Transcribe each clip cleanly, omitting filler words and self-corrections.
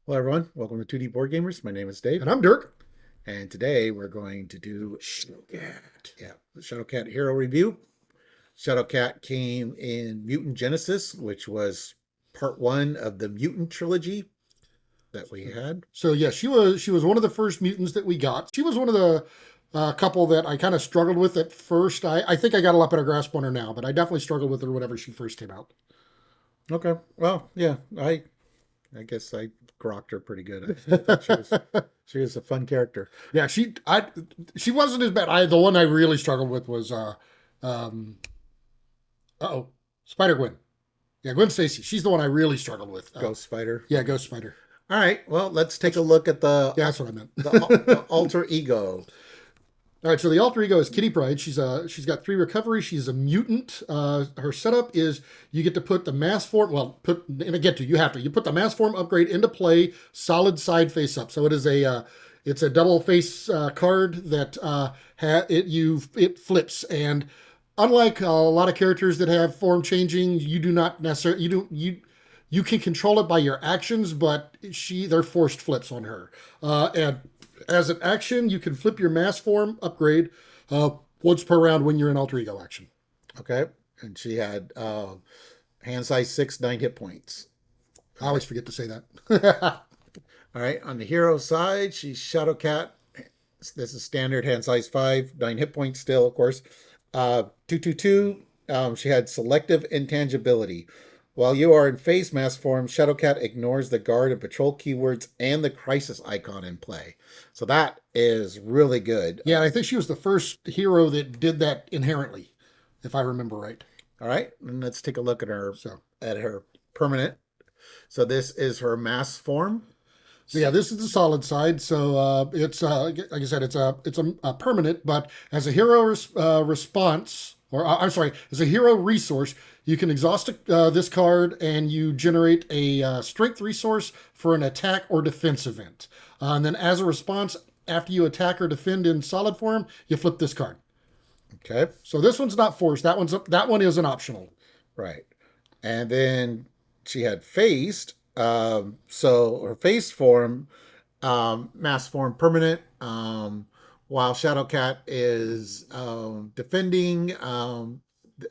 Hello, everyone. Welcome to 2D Board Gamers. My name is Dave, And I'm Dirk. and today we're going to do the Shadowcat Hero review. Shadowcat came in Mutant Genesis, which was part one of the Mutant trilogy that we had. So yeah, she was one of the first mutants that we got. She was one of the couple that I kind of struggled with at first. I think I got a lot better grasp on her now, but I definitely struggled with her whenever she first came out. Okay, well, yeah, I guess I grokked her pretty good. I thought she was a fun character. Yeah, she wasn't as bad. The one I really struggled with was um oh Spider Gwen. Yeah, Gwen Stacy. She's the one I really struggled with. Ghost Spider. Yeah, Ghost Spider. All right, well, let's take a look at Yeah, that's what I meant. the alter ego. All right, so the alter ego is Kitty Pryde. She's got 3 recovery. She's a mutant. Her setup is you get to put the mass form. Well, you put the mass form upgrade into play, solid side face up. So it's a double face card that it flips, and unlike a lot of characters that have form changing, you do not necessarily you can control it by your actions, but they're forced flips on her, and as an action, you can flip your mass form upgrade once per round when you're in alter ego action. Okay, and she had hand size 6, 9 hit points. I always forget to say that. All right, on the hero side, she's Shadowcat. This is standard hand size 5, 9 hit points still, of course. 222. She had selective intangibility. While you are in phase mass form, Shadowcat ignores the guard and patrol keywords and the crisis icon in play. So that is really good. Yeah, I think she was the first hero that did that inherently, if I remember right. All right, and let's take a look at her So, permanent. So this is her mass form. so yeah, this is the solid side. So it's like I said, it's a permanent, but as a hero response, or I'm sorry, as a hero resource, you can exhaust this card and you generate a strength resource for an attack or defense event. And then as a response, after you attack or defend in solid form, you flip this card. Okay, So this one's not forced. That one is an optional. right. And then she had phased. So her phased form, mass form permanent, while Shadowcat is defending,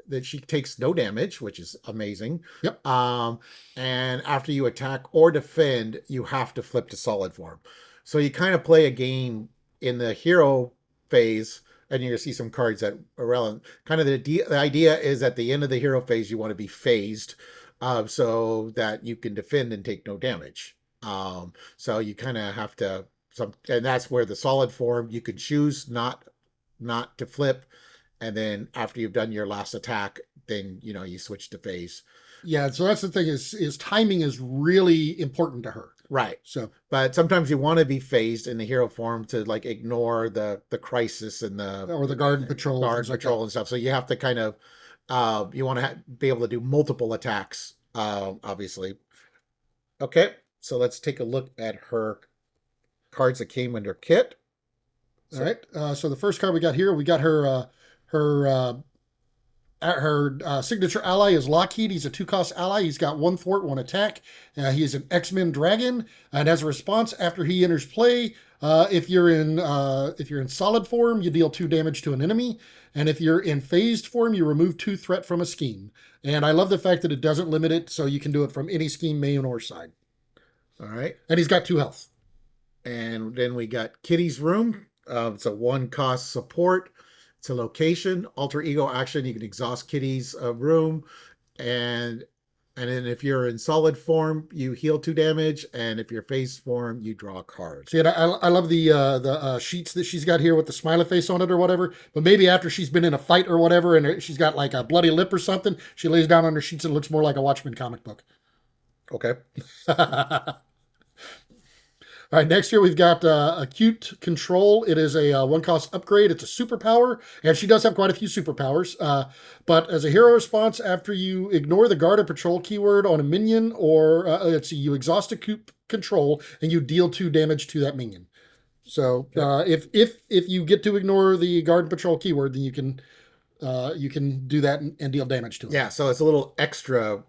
that she takes no damage, which is amazing. Yep. And after you attack or defend, you have to flip to solid form. So you kind of play a game in the hero phase, and you're gonna see some cards that are relevant. Kind of the idea is at the end of the hero phase, you want to be phased, so that you can defend and take no damage. So you kind of have to and that's where the solid form you can choose not to flip, and then after you've done your last attack, then you switch to phase. Yeah. So that's the thing is timing is really important to her. Right. So But sometimes you want to be phased in the hero form to like ignore the crisis and the or the guard and patrol, guard things like patrol that. and stuff. So you have to kind of you want to be able to do multiple attacks, obviously. Okay, so let's take a look at her cards that came in her kit. All So right. So the first card we got here, we got her signature ally is Lockheed. He's a 2-cost ally. He's got 1 fort, 1 attack. He is an X-Men dragon, and as a response, after he enters play, if you're in solid form, you deal 2 damage to an enemy, and if you're in phased form, you remove 2 threat from a scheme. And I love the fact that it doesn't limit it, so you can do it from any scheme, main or side. all right, And he's got 2 health. and then we got Kitty's room. It's a 1-cost support. It's a location, alter ego action. You can exhaust Kitty's room, and then if you're in solid form, you heal 2 damage, and if you're phase form, you draw a card. See, and I love the sheets that she's got here with the smiley face on it or whatever. But maybe after she's been in a fight or whatever, and she's got like a bloody lip or something, she lays down on her sheets and it looks more like a Watchmen comic book. Okay. All right, next here we've got Acute Control. It is a 1-cost upgrade. It's a superpower, and she does have quite a few superpowers. But as a hero response, after you ignore the guard or patrol keyword on a minion, or let's see, you exhaust Acute Control and you deal 2 damage to that minion. So if you get to ignore the guard and patrol keyword, then you can do that and deal damage to it. Yeah, so it's a little extra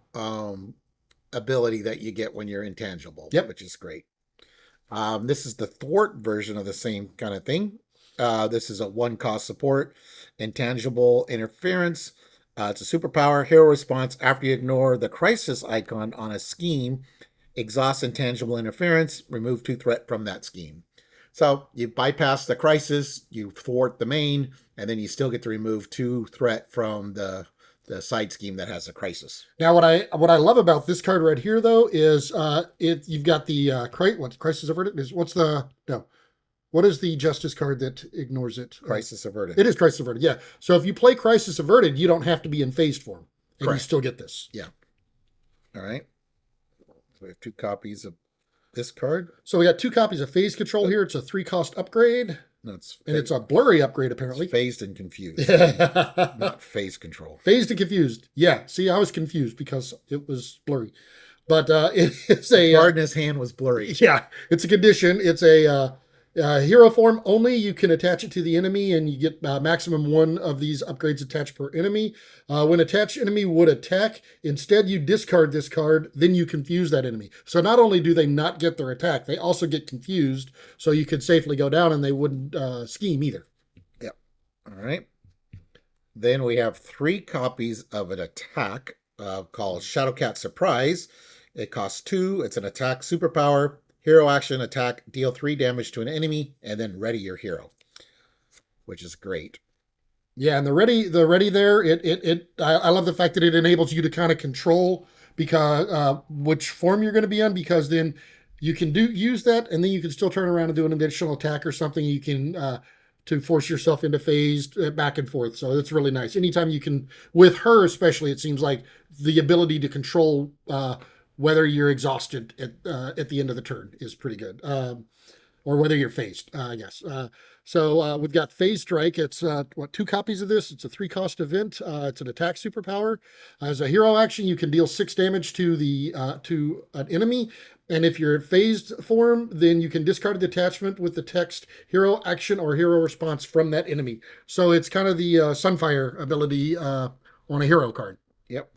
ability that you get when you're intangible, Yep. which is great. This is the thwart version of the same kind of thing. This is a one cost support, intangible interference. It's a superpower. Hero response after you ignore the crisis icon on a scheme, exhaust intangible interference, remove two threat from that scheme. So you bypass the crisis, you thwart the main, and then you still get to remove two threat from the side scheme that has a crisis. Now, what I love about this card right here, though, is you've got the what's crisis averted is what's the no what is the justice card that ignores it? Crisis averted. It is crisis averted. Yeah. So if you play crisis averted, you don't have to be in phased form, and you Correct. still get this. Yeah. All right. So we have two copies of this card. So we got two copies of phase control here. It's a 3-cost upgrade, No, it's and it's a blurry upgrade it's apparently. phased and confused, not phase control. Phased and confused. Yeah. See, I was confused because it was blurry, but it's The a card in his hand was blurry. yeah, it's a condition. It's a hero form only. You can attach it to the enemy, and you get maximum one of these upgrades attached per enemy. When attached enemy would attack, instead you discard this card, then you confuse that enemy. So not only do they not get their attack, they also get confused, so you could safely go down, and they wouldn't scheme either. Yep. All right. Then we have three copies of an attack called Shadowcat Surprise. It costs two. It's an attack superpower. Hero action attack, deal 3 damage to an enemy, and then ready your hero, which is great. Yeah, and the ready there, I love the fact that it enables you to kind of control because which form you're going to be on, because then you can use that, and then you can still turn around and do an additional attack or something. You can to force yourself into phase back and forth. So that's really nice. Anytime you can, with her especially, it seems like the ability to control whether you're exhausted at the end of the turn is pretty good. Or whether you're phased, I guess. So we've got Phase Strike. It's two copies of this. It's a 3-cost event. It's an attack superpower. As a hero action, you can deal 6 damage to to an enemy, and if you're in phased form, then you can discard a detachment with the text "hero action" or "hero response" from that enemy. So it's kind of the Sunfire ability on a hero card. Yep.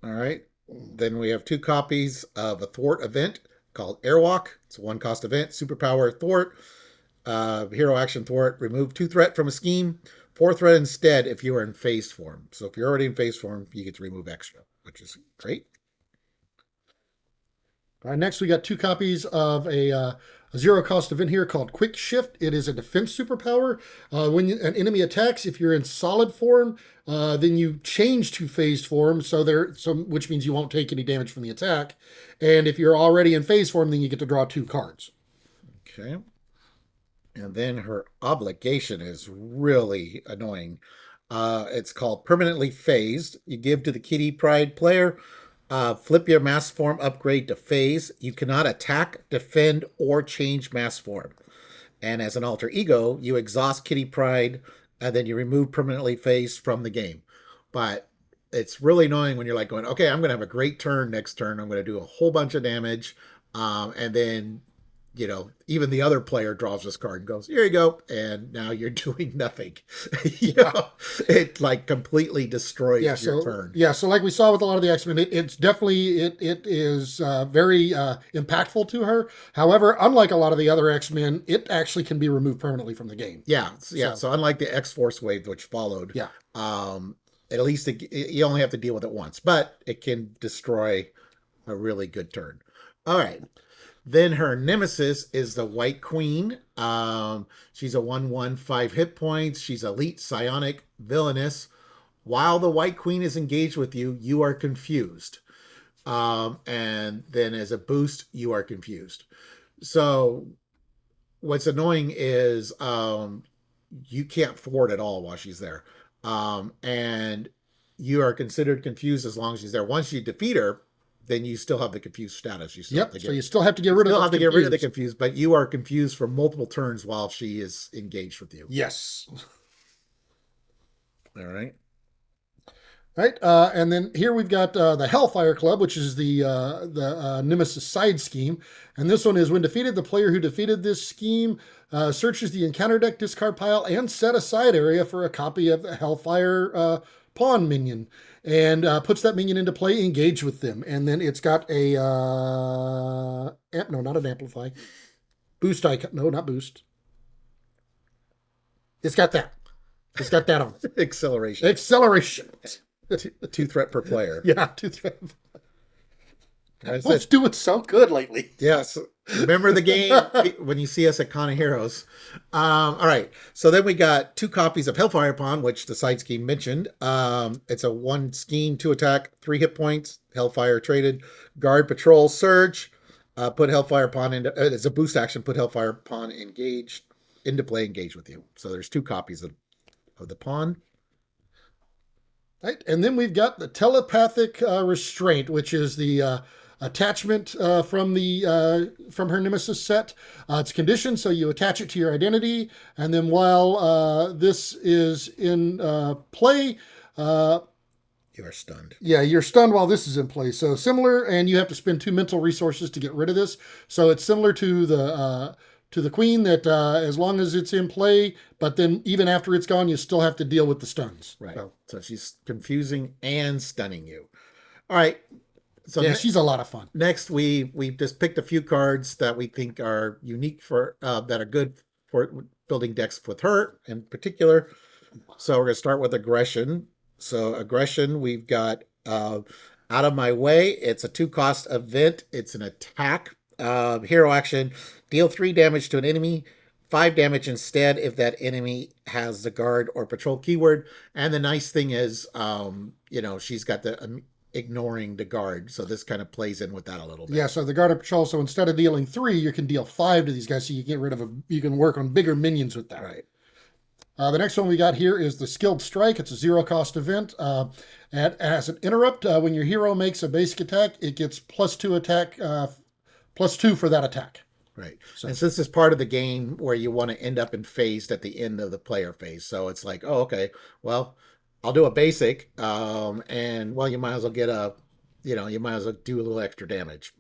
All right. Then we have two copies of a thwart event called Airwalk. It's a one cost event, superpower thwart, hero action thwart, remove 2 threat from a scheme, 4 threat instead if you are in phase form. So if you're already in phase form, you get to remove extra, which is great. All right, next we got two copies of a 0-cost event here called Quick Shift. It is a defense superpower. When an enemy attacks, if you're in solid form, then you change to phased form, which means you won't take any damage from the attack. And if you're already in phase form, then you get to draw 2 cards. Okay. And then her obligation is really annoying. It's called Permanently Phased. You give to the Kitty Pride player. Flip your mass form upgrade to phase. You cannot attack, defend, or change mass form. And as an alter ego, you exhaust Kitty Pride, and then you remove permanently phase from the game. But it's really annoying when you're like going, okay, I'm going to have a great turn next turn. I'm going to do a whole bunch of damage. And then, even the other player draws this card and goes, here you go. And now you're doing nothing. It like completely destroys your turn. Yeah, so like we saw with a lot of the X-Men, it's definitely it is very impactful to her. However, unlike a lot of the other X-Men, it actually can be removed permanently from the game. Yeah. So unlike the X-Force wave, which followed, yeah, at least you only have to deal with it once, but it can destroy a really good turn. All right. Then her nemesis is the White Queen. She's a 1/1, 5 hit points. She's elite, psionic, villainous. While the White Queen is engaged with you, you are confused. And then as a boost, you are confused. So what's annoying is you can't thwart at all while she's there. And you are considered confused as long as she's there. Once you defeat her, then you still have the confused status. You so you still have to get rid of the confused, but you are confused for multiple turns while she is engaged with you. Yes. All right. Right, and then here we've got the Hellfire Club, which is the Nemesis side scheme. And this one is when defeated, the player who defeated this scheme searches the encounter deck, discard pile, and set aside area for a copy of the Hellfire pawn minion, and puts that minion into play, engage with them. And then it's got a no, not an amplify. boost icon. No, not boost. It's got that. It's got that on it. Acceleration. Acceleration. Two threat per player. Yeah, 2 threat. That's What's it. doing so good lately? Yes. Remember the game when you see us at Con of Heroes. All right. So then we got 2 copies of Hellfire Pawn, which the side scheme mentioned. It's a 1 scheme, 2 attack, 3 hit points. Hellfire traded. Guard, patrol, surge. Put Hellfire Pawn into it's a boost action. Put Hellfire Pawn engaged into play, engage with you. So there's 2 copies of the pawn. Right, and then we've got the telepathic restraint, which is the attachment from her Nemesis set. It's conditioned, so you attach it to your identity, and then while this is in play, You are stunned. yeah, you're stunned while this is in play. So similar, and you have to spend 2 mental resources to get rid of this. So it's similar to the queen that as long as it's in play, but then even after it's gone, you still have to deal with the stuns. Right. So she's confusing and stunning you. All right. So yeah, she's a lot of fun. next we just picked a few cards that we think are unique for that are good for building decks with her in particular. So we're gonna start with aggression. So aggression, we've got out of my way. It's a 2-cost event. It's an attack. Hero action. Deal 3 damage to an enemy. 5 damage instead if that enemy has the guard or patrol keyword. And the nice thing is, she's got the ignoring the guard. So this kind of plays in with that a little bit. Yeah, so the guard and patrol. So instead of dealing 3, you can deal 5 to these guys. So you get rid of you can work on bigger minions with that. Right. The next one we got here is the Skilled Strike. It's a 0-cost event. As an interrupt, when your hero makes a basic attack, it gets +2 attack, +2 for that attack. Right. So, and since this is part of the game where you want to end up in phased at the end of the player phase. So it's like, oh, okay, well, I'll do a basic. And well, you might as well you might as well do a little extra damage,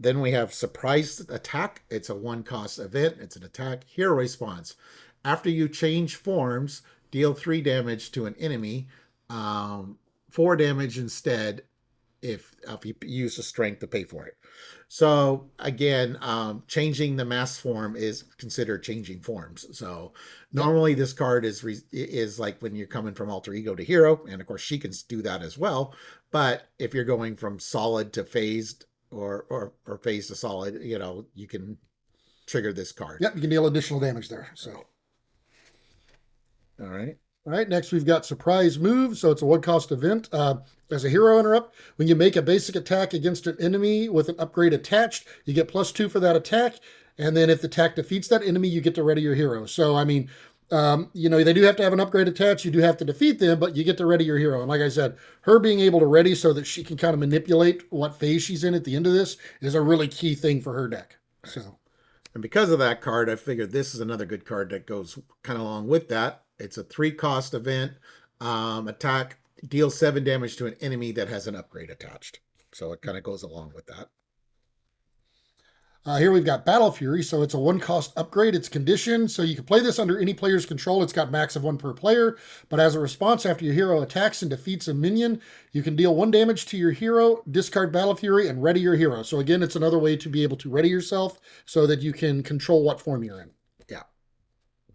Then we have surprise attack. It's a 1-cost event. It's an attack. Hero response. After you change forms, deal 3 damage to an enemy. 4 damage instead if you use the strength to pay for it. So again, changing the mass form is considered changing forms. So normally this card is like when you're coming from alter ego to hero, and of course she can do that as well. But if you're going from solid to phased or phased to solid, you can trigger this card. Yep, you can deal additional damage there. So, all right. All right, next we've got Surprise Move. So it's a 1-cost event. As a hero interrupt, when you make a basic attack against an enemy with an upgrade attached, you get +2 for that attack. And then if the attack defeats that enemy, you get to ready your hero. So, I mean, they do have to have an upgrade attached. You do have to defeat them, but you get to ready your hero. And like I said, her being able to ready so that she can kind of manipulate what phase she's in at the end of this is a really key thing for her deck. So, and because of that card, I figured this is another good card that goes kind of along with that. It's a 3-cost event. Attack, deal 7 damage to an enemy that has an upgrade attached. So it kind of goes along with that. Here we've got Battle Fury. So it's a 1-cost upgrade. It's conditioned. So you can play this under any player's control. It's got max of 1 per player. But as a response, after your hero attacks and defeats a minion, you can deal 1 damage to your hero, discard Battle Fury, and ready your hero. So again, it's another way to be able to ready yourself so that you can control what form you're in. Yeah.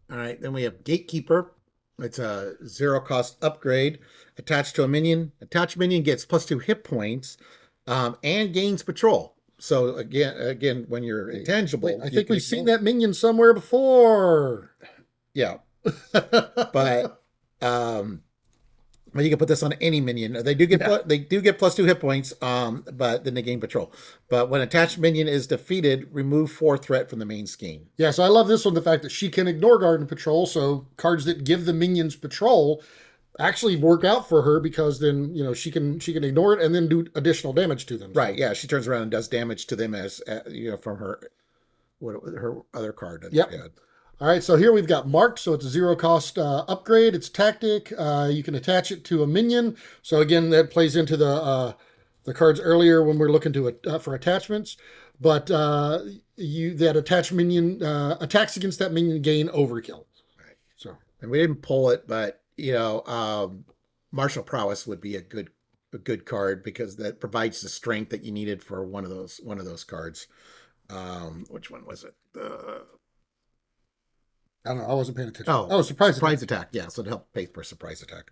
All right. Then we have Gatekeeper. It's a 0-cost upgrade attached to a minion. Attached minion gets +2 hit points and gains patrol. So again, when you're intangible, Wait, I think we've seen that minion somewhere before. Yeah, but you can put this on any minion. They do get +2 hit points, but then they gain patrol. But when attached minion is defeated, remove 4 threat from the main scheme. Yeah, so I love this one, the fact that she can ignore guard and patrol. So cards that give the minions patrol actually work out for her because then she can ignore it and then do additional damage to them. Right. Yeah, she turns around and does damage to them as from her other card. Yep. All right, so here we've got Marked, so it's a 0-cost upgrade. It's tactic. You can attach it to a minion. So again, that plays into the cards earlier when we're looking to for attachments. But that attached minion attacks against that minion gain overkill. Right. So, and we didn't pull it, but martial prowess would be a good a good card because that provides the strength that you needed for one of those cards. Which one was it? I don't know. I wasn't paying attention. Oh, Oh, surprise attack. surprise attack. Yeah, so it helped pay for surprise attack.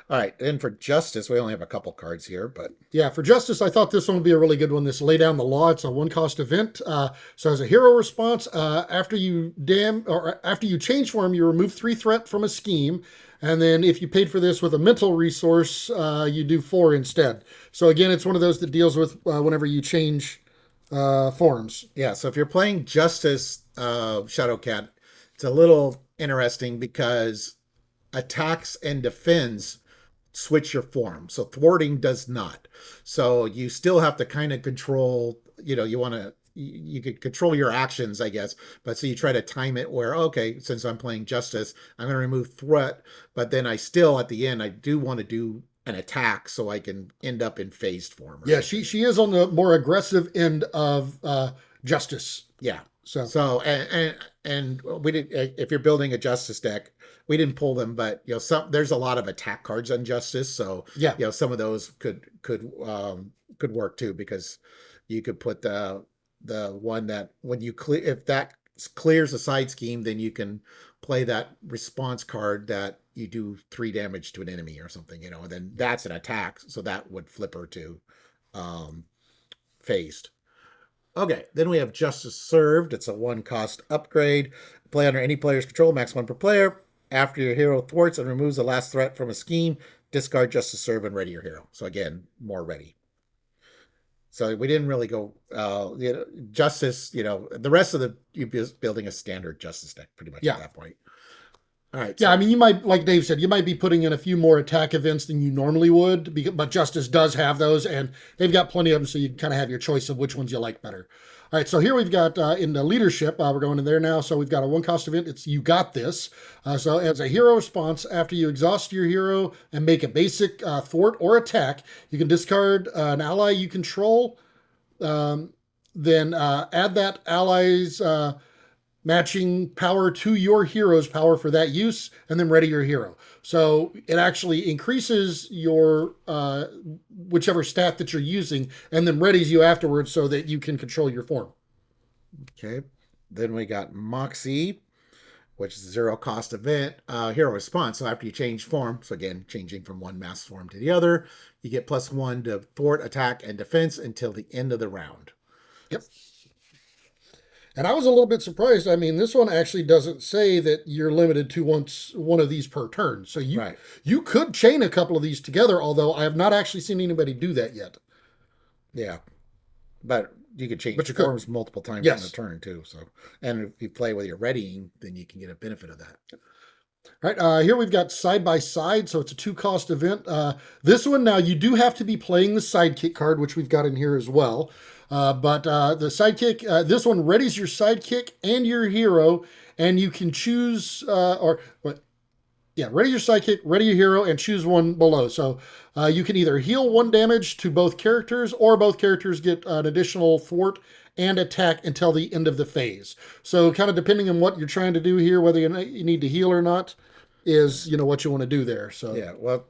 All right, and for justice, we only have a couple cards here, but Yeah, for Justice, I thought this one would be a really good one. This Lay Down the Law. It's a one-cost event. So as a hero response, after you change form, you remove 3 threat from a scheme, and then if you paid for this with a mental resource, you do 4 instead. So again, it's one of those that deals with whenever you change forms. yeah. So if you're playing justice, Shadowcat, it's a little interesting because attacks and defends switch your form. So thwarting does not. So you still have to kind of control, you could control your actions, I guess. But so you try to time it where, okay, since I'm playing justice, I'm going to remove threat. But then I still, at the end, I do want to do an attack so I can end up in phased form. Yeah, she is on the more aggressive end of Justice. Yeah. So So we did. If you're building a justice deck, we didn't pull them, but there's a lot of attack cards on justice, so yeah, some of those could work too because you could put the one that when you clear if that clears a side scheme, then you can play that response card that you do 3 damage to an enemy or something, and then that's an attack, so that would flip her to um, phased. Okay, then we have Justice Served. It's a 1-cost upgrade. Play under any player's control, max 1 per player. After your hero thwarts and removes the last threat from a scheme, discard Justice Serve and ready your hero. So again, more ready. So we didn't really go Justice. The rest of you're building a standard Justice deck pretty much yeah. at that point. All right. Yeah, So, I mean, you might, like Dave said, you might be putting in a few more attack events than you normally would, but Justice does have those, and they've got plenty of them, so you kind of have your choice of which ones you like better. All right, so here we've got in the leadership, we're going in there now. So we've got a 1-cost event. It's You Got This. So as a hero response, after you exhaust your hero and make a basic thwart or attack, you can discard an ally you control, then add that ally's matching power to your hero's power for that use, and then ready your hero. So it actually increases your whichever stat that you're using, and then readies you afterwards so that you can control your form. okay. Then we got Moxie, which is a 0-cost event, hero response. So after you change form, so again, changing from one mass form to the other, you get +1 to thwart, attack, and defense until the end of the round. Yep. And I was a little bit surprised. I mean, this one actually doesn't say that you're limited to one of these per turn. So you could chain a couple of these together, although I have not actually seen anybody do that yet. Yeah. But you could change forms multiple times in a turn too. So, and if you play with your readying, then you can get a benefit of that. All right, here we've got Side by Side, so it's a 2-cost event. This one, now, you do have to be playing the sidekick card, which we've got in here as well. But the sidekick, this one readies your sidekick and your hero, and you can choose, ready your sidekick, ready your hero, and choose one below. So you can either heal 1 damage to both characters, or both characters get an additional thwart and attack until the end of the phase. So kind of depending on what you're trying to do here, whether you need to heal or not, is what you want to do there. So yeah, well,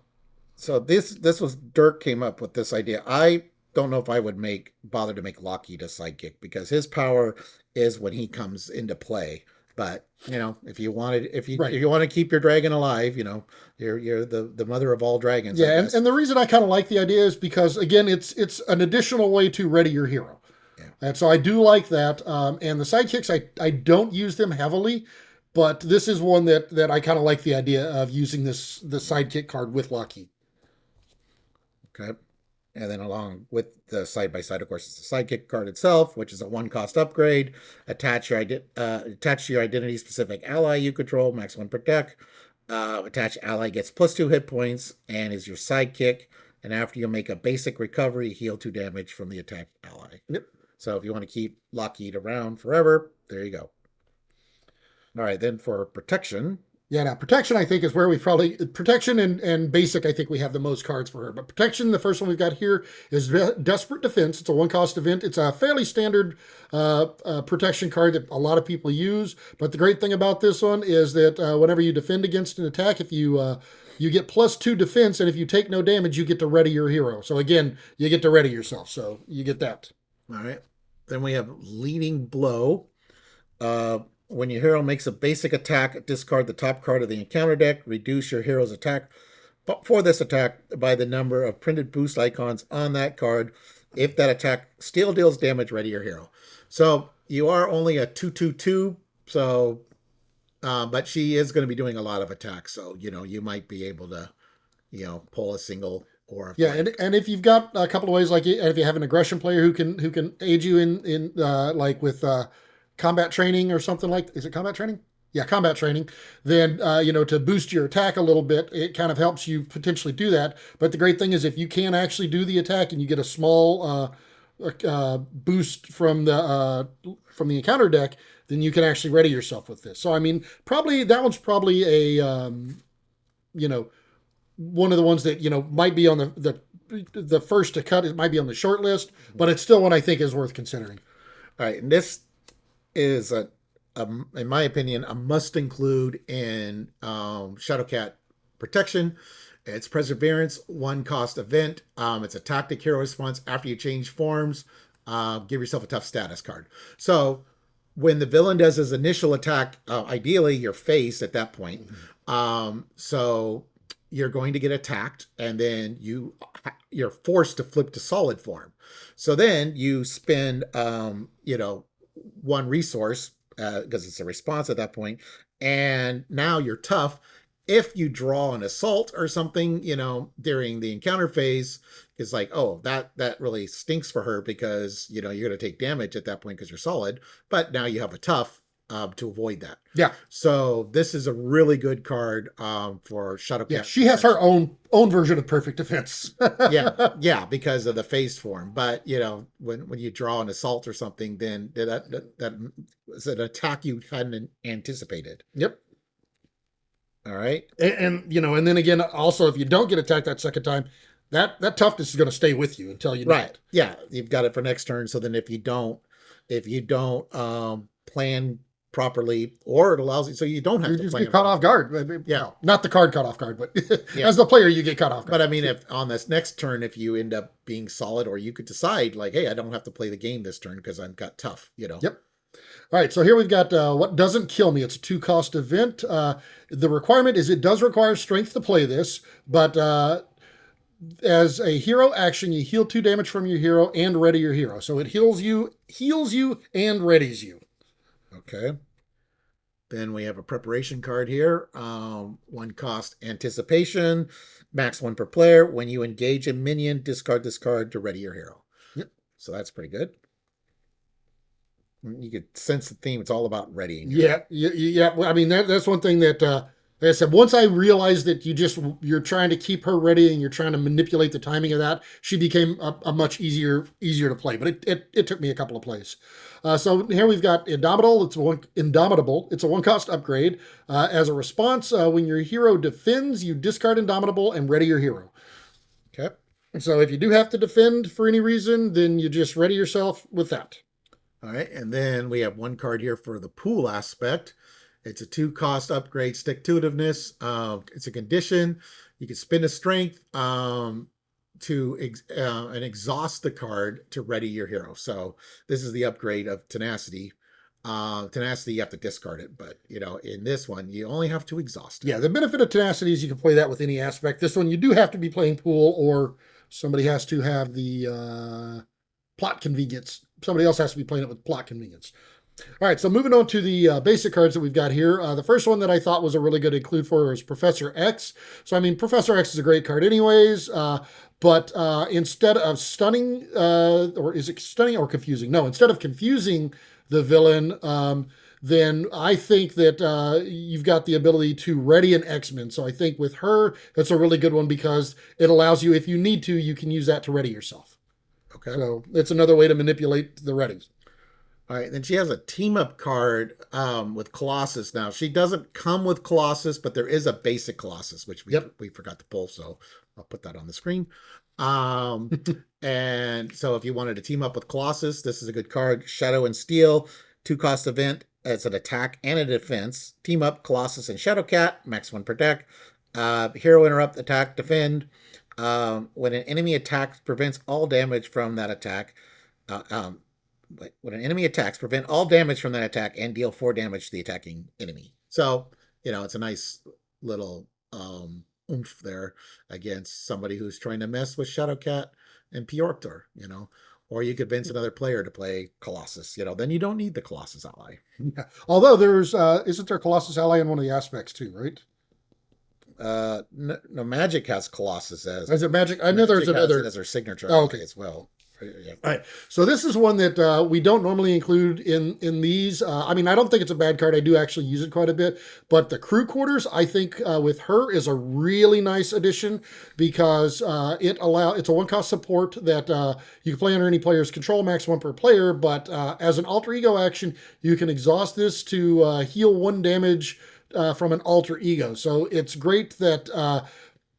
so this was Dirk came up with this idea. I don't know if I would bother to make Lockheed a sidekick because his power is when he comes into play. But if you want to keep your dragon alive, you're the mother of all dragons. Yeah, and the reason I kind of like the idea is because again, it's an additional way to ready your hero. And so I do like that. And the sidekicks, I don't use them heavily, but this is one that I kind of like the idea of using the sidekick card with Lockheed. Okay. And then along with the side by side, of course, it's the sidekick card itself, which is a 1-cost upgrade. Attach to your identity specific ally you control, max 1 per deck. Attached ally gets +2 hit points and is your sidekick. And after you make a basic recovery, heal 2 damage from the attacked ally. Yep. So if you want to keep Lockheed around forever, there you go. All right, then for protection. Yeah, now protection, I think, is where we probably... Protection and basic, I think we have the most cards for her. But protection, the first one we've got here is Desperate Defense. It's a 1-cost event. It's a fairly standard protection card that a lot of people use. But the great thing about this one is that whenever you defend against an attack, if you you get +2 defense, and if you take no damage, you get to ready your hero. So again, you get to ready yourself. So you get that. All right. Then we have leading blow. When your hero makes a basic attack, discard the top card of the encounter deck. Reduce your hero's attack for this attack by the number of printed boost icons on that card. If that attack still deals damage, ready your hero. So you are only a 2/2/2. So, but she is going to be doing a lot of attacks. So you might be able to pull a single or a Yeah, flank. and if you've got a couple of ways, like if you have an aggression player who can aid you in like with combat training or something like, is it combat training? Yeah, combat training. Then to boost your attack a little bit, it kind of helps you potentially do that. But the great thing is if you can actually do the attack and you get a small boost from the encounter deck, then you can actually ready yourself with this. So I mean, probably that one's probably a you know one of the ones that might be on the first to cut. It might be on the short list, but it's still one I think is worth considering. All right, and this is in my opinion, a must include in Shadowcat protection. It's Perseverance, 1 cost event. It's a tactic hero response after you change forms. Give yourself a tough status card. So when the villain does his initial attack, ideally your face at that point. So you're going to get attacked, and then you're forced to flip to solid form. So then you spend one resource because it's a response at that point, and now you're tough. If you draw an assault or something, during the encounter phase, it's like, oh, that really stinks for her because you're going to take damage at that point because you're solid. But now you have a tough to avoid that. Yeah. So this is a really good card for Shadowcat. Yeah, she has her own version of perfect defense. yeah, because of the phase form. But when you draw an assault or something, then that is an attack you hadn't anticipated. Yep. All right. And then again, also if you don't get attacked that second time, that toughness is going to stay with you until you know right. it. Yeah, you've got it for next turn. So then if you don't plan properly, or it allows you, so you don't have You to just plan get caught off guard. Yeah. No, not the card caught off guard, but Yeah. as the player, you get caught off guard. But I mean, if on this next turn, if you end up being solid, or you could decide like, hey, I don't have to play the game this turn because I've got tough. Yep. All right, so here we've got what doesn't kill me. It's a 2-cost event. The requirement is it does require strength to play this, but as a hero action, you heal 2 damage from your hero and ready your hero. So it heals you, and readies you. Okay. Then we have a preparation card here. 1 cost anticipation, max 1 per player. When you engage a minion, discard this card to ready your hero. Yep. So that's pretty good. You could sense the theme. It's all about readying. Yeah. Well, I mean, that's one thing that, like I said, once I realized that you're trying to keep her ready and you're trying to manipulate the timing of that, she became a much easier to play. But it took me a couple of plays. So here we've got Indomitable. Indomitable. It's a 1-cost upgrade. As a response, when your hero defends, you discard Indomitable and ready your hero. Okay. So if you do have to defend for any reason, then you just ready yourself with that. All right. And then we have 1 card here for the pool aspect. It's a 2-cost upgrade, stick-to-itiveness. It's a condition. You can spend a strength and exhaust the card to ready your hero. So this is the upgrade of tenacity. Tenacity, you have to discard it, but in this one, you only have to exhaust it. Yeah, the benefit of tenacity is you can play that with any aspect. This one, you do have to be playing pool, or somebody has to have the plot convenience. Somebody else has to be playing it with plot convenience. All right, so moving on to the basic cards that we've got here. The first one that I thought was a really good include for is Professor X. So, I mean, Professor X is a great card anyways, but instead of stunning, or is it stunning or confusing? No, instead of confusing the villain, then I think that you've got the ability to ready an X-Men. So I think with her, that's a really good one because it allows you, if you need to, you can use that to ready yourself. Okay. So it's another way to manipulate the readies. All right, then she has a team-up card with Colossus. Now, she doesn't come with Colossus, but there is a basic Colossus, which we forgot to pull, so I'll put that on the screen. And so if you wanted to team up with Colossus, this is a good card. Shadow and Steel, 2-cost event. It's an attack and a defense. Team up Colossus and Shadowcat, max 1 per deck. Hero interrupt, attack, defend. When an enemy attacks, prevents all damage from that attack. Uh, um, when an enemy attacks, prevent all damage from that attack and deal 4 damage to the attacking enemy. So, it's a nice little oomph there against somebody who's trying to mess with Shadowcat and Piortor, Or you could convince another player to play Colossus, then you don't need the Colossus ally. Yeah. Although there's isn't there Colossus ally in one of the aspects too, right? No, Magic has Colossus as Is it Magic? I know Magic there's has another. it as their signature Oh, ally okay. as well. Yeah. All right. So this is one that we don't normally include in these. I mean, I don't think it's a bad card. I do actually use it quite a bit. But the crew quarters, I think with her is a really nice addition because it's a one cost support that you can play under any player's control, max one per player. But as an alter ego action, you can exhaust this to heal 1 damage from an alter ego. So it's great that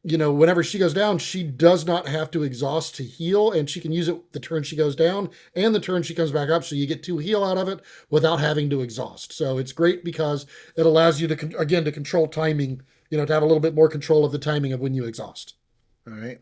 whenever she goes down, she does not have to exhaust to heal, and she can use it the turn she goes down and the turn she comes back up. So you get 2 heal out of it without having to exhaust. So it's great because it allows you to, again, to control timing, to have a little bit more control of the timing of when you exhaust. All right.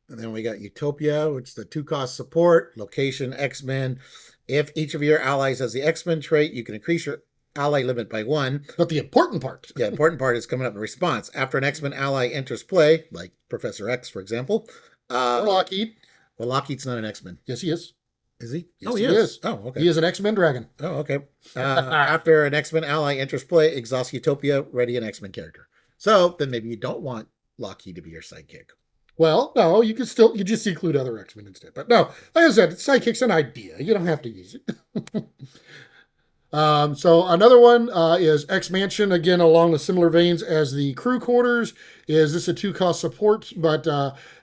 And then we got Utopia, which is the 2 cost support, location, X-Men. If each of your allies has the X-Men trait, you can increase your ally limit by 1. But the important part, The important part is coming up in response. After an X-Men ally enters play, like Professor X, for example. or Lockheed, Well, Lockheed's not an X-Men. yes, he is. Is he? Yes, Oh, he he is. is. Oh, okay. He is an X-Men dragon. Oh, okay. After an X-Men ally enters play, exhaust Utopia, ready an X-Men character. So then maybe you don't want Lockheed to be your sidekick. Well, no, you just include other X-Men instead. But no, like I said, Sidekick's an idea. You don't have to use it. So another one is X Mansion, again along the similar veins as the crew quarters. Is this a 2 cost support? But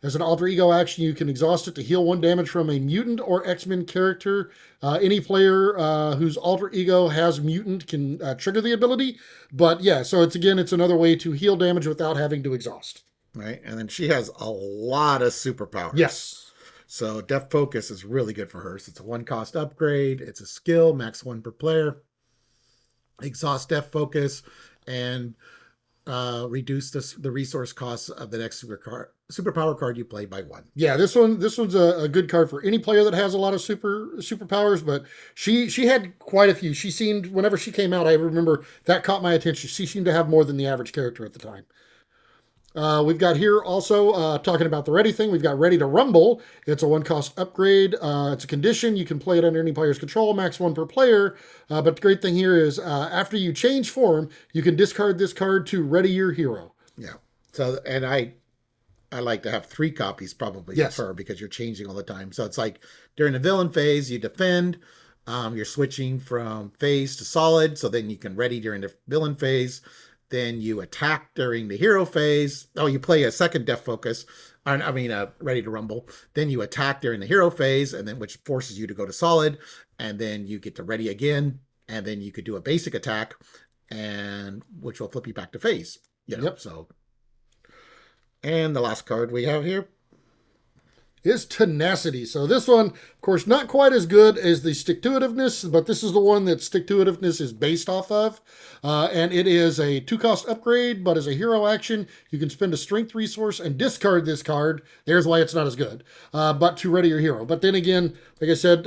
as an alter ego action, you can exhaust it to heal 1 damage from a mutant or X-Men character. Any player whose alter ego has mutant can trigger the ability. But yeah, so it's another way to heal damage without having to exhaust. Right? And then she has a lot of superpowers. Yes. So Depth Focus is really good for her. So it's a 1 cost upgrade. It's a skill, max 1 per player. Exhaust Depth Focus and reduce the resource costs of the next superpower card you play by 1. Yeah, this one's a good card for any player that has a lot of superpowers, but she had quite a few. She seemed, whenever she came out, I remember that caught my attention. She seemed to have more than the average character at the time. We've got here also talking about the Ready thing. We've got Ready to Rumble. It's a 1 cost upgrade. It's a condition. You can play it under any player's control, max 1 per player. But the great thing here is after you change form, you can discard this card to ready your hero. Yeah. So, and I like to have 3 copies probably Yes. of her because you're changing all the time. So it's like during the villain phase, you defend. You're switching from phase to solid. So then you can ready during the villain phase. Then you attack during the hero phase. Oh, you play a second Depth Focus. Ready to Rumble. Then you attack during the hero phase, and then which forces you to go to solid. And then you get to ready again. And then you could do a basic attack, and which will flip you back to phase. Yep. So, and the last card we have here is Tenacity. So this one, of course, not quite as good as the Stick-to-Itiveness, but this is the one that Stick-to-Itiveness is based off of. And it is a 2 cost upgrade, but as a hero action, you can spend a strength resource and discard this card. There's why it's not as good, but to ready your hero. But then again, like I said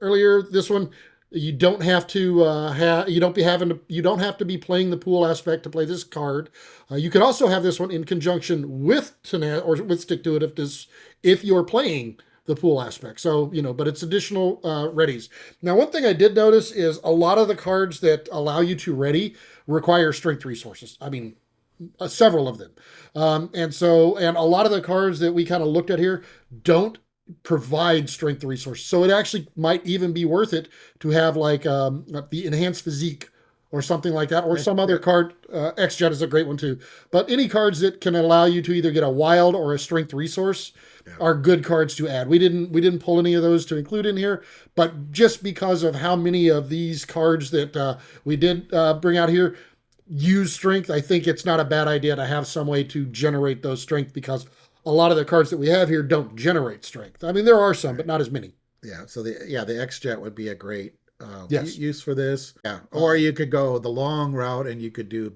earlier, this one, you don't have to you don't have to be playing the pool aspect to play this card. You could also have this one in conjunction with with Stick-to-Itiveness if you're playing the pool aspect. So, but it's additional readies. Now, one thing I did notice is a lot of the cards that allow you to ready require strength resources. I mean, several of them. And a lot of the cards that we kind of looked at here don't provide strength resources. So it actually might even be worth it to have like the enhanced physique or something like that, or some other card. X-Jet is a great one too. But any cards that can allow you to either get a wild or a strength resource are good cards to add. We didn't pull any of those to include in here, but just because of how many of these cards that we did bring out here use strength, I think it's not a bad idea to have some way to generate those strength, because a lot of the cards that we have here don't generate strength. I mean, there are some, but not as many. Yeah. So the X-Jet would be a great Yes. use for this. Yeah. Or you could go the long route and you could do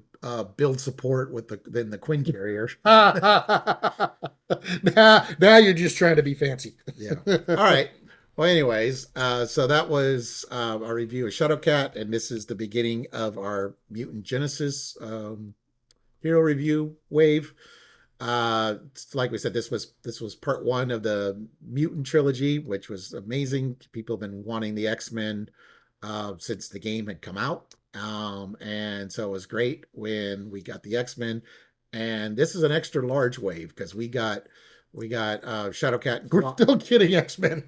build support with the Quinn carrier. now you're just trying to be fancy. Yeah. All right. Well, anyways, so that was our review of Shadowcat, and this is the beginning of our Mutant Genesis hero review wave. Like we said, this was part one of the Mutant trilogy, which was amazing. People have been wanting the X-Men since the game had come out, and so it was great when we got the X-Men. And this is an extra large wave because we got Shadowcat and We're still kidding, X-Men.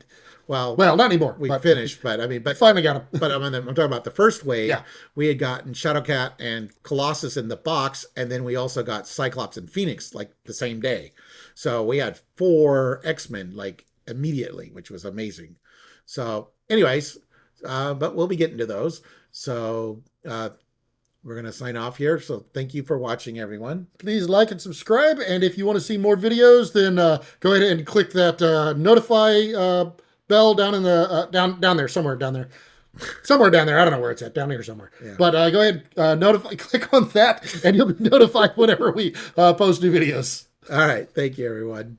well, Well, not anymore. we But finished, but I mean, but finally got him. but I'm talking about the first wave. Yeah. We had gotten Shadowcat and Colossus in the box, and then we also got Cyclops and Phoenix like the same day. So we had 4 X-Men like immediately, which was amazing. So, anyways, but we'll be getting to those. So we're gonna sign off here. So thank you for watching, everyone. Please like and subscribe. And if you want to see more videos, then go ahead and click that notify bell down in the down there, somewhere down there. Somewhere down there. I don't know where it's at. Down here somewhere. Yeah. But go ahead, click on that, and you'll be notified whenever we post new videos. All right. Thank you, everyone.